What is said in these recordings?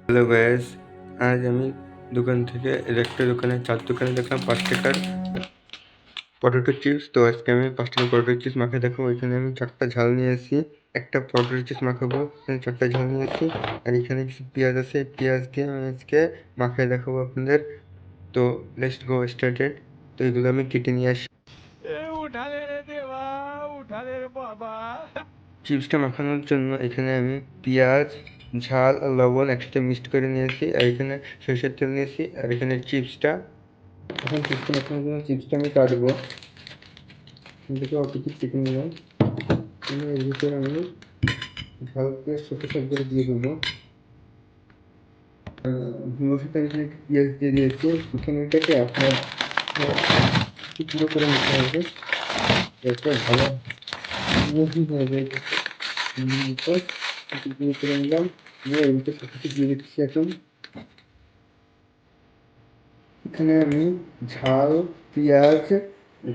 Hello guys, আজ আমি দোকান থেকে একটা দোকানে দোকানে দেখলাম 5 টাকার পটেটো চিপস। তো আজকে আমি 5 টাকার পটেটো চিপস মাখিয়ে দেখাবো। এখানে আমি 4টা ঝাল নিয়ে এসেছি, একটা পটেটো চিপস মাখাবো, এখানে 4টা ঝাল নিয়ে এসেছি, আর এখানে কিছু পেঁয়াজ আছে। পেঁয়াজ দিয়ে আমি আজকে মাখিয়ে দেখাবো আপনাদের। তো লেটস গো স্টার্টেড। তো এগুলো আমি কেটে নিয়ে আসি। উঠালে রে দেবা, উঠালে রে বাবা। চিপসটা মাখানোর জন্য এখানে আমি পেঁয়াজ, ঝাল আর লবণ একসাথে মিক্সড করে নিয়েছি, আর এখানে সরষের তেল নিয়েছি, আর এখানে চিপসটা। এখন চিপসটা মাখানোর জন্য চিপসটা আমি কাটবো। দেখে অল্প কিছু কেটে নিলাম, এর ভিতরে আমি ঝাল পেঁয়াজ ছোটো সাইজ করে দিয়ে দেবো। মশলাটা এখানে একটু পেঁয়াজ দিয়ে দিয়েছি। এখানে এটাকে আপনার একটু গুঁড়ো করে নিতে হবে, যাতে ভালো মিহি হয়ে যায়। একটু গুঁড়ো করে নিলাম, দিয়ে এর ভিতরে সব কিছু দিয়ে দিচ্ছি এখন। এখানে আমি ঝাল, পেঁয়াজ,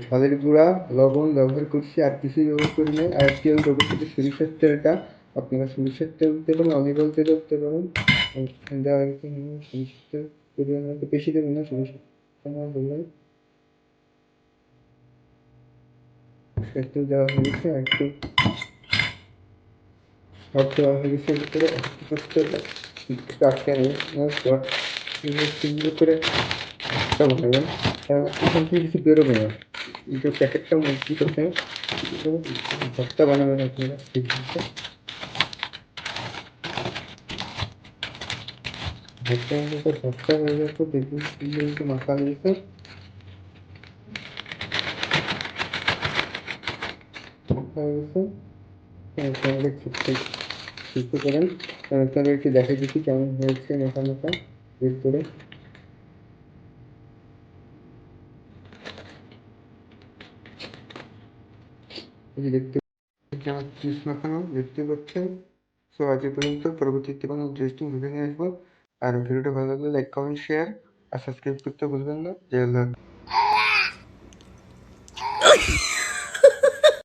ঝালের গুঁড়া, লবণ ব্যবহার করছি, আর কিছুই ব্যবহার করি নাই। আর তেল দেবো শুধু সরিষার তেলটা। আপনারা সরিষার তেল দিতে পারেন, অলিভ অয়েল তেলও দিতে পারেন। দেওয়ার সরিষার তেল পরিমাণ মতো বেশি দেবেন না, সরিষার বললেন। সরিষার তেল দেওয়া হয়ে গেছে, আর একটু সব দেওয়া হয়ে গেছে। ভিতরে একটু করতে আটকে নেওয়ার পর সুন্দর করে একটা বানাবেন। এখান থেকে কিছু বেরোবে না, যে প্যাকেটটা মজবুত আছে, ভর্তা বানাবেন আপনারা। এই জিনিসটা ভর্তা হয়ে যাওয়ার পর দেখবেন সুন্দর মতো মাখা হয়ে গেছে। মাখা হয়ে গেছে, আপনারা সুস্থ করেন। আপনাদের একটু দেখে দিচ্ছি কেমন হয়েছে মাখা মাখা বের করে। এই যে দেখতে আমার চিপস মাখানো দেখতে পাচ্ছেন। সো আজ এ পর্যন্ত, পরবর্তীতে কোনো ইন্টারেস্টিং ভিডিও নিয়ে আসবো। আর ভিডিওটা ভালো লাগলে লাইক, কমেন্ট, শেয়ার আর সাবস্ক্রাইব করতে ভুলবেন না। জয় আল্লাহ।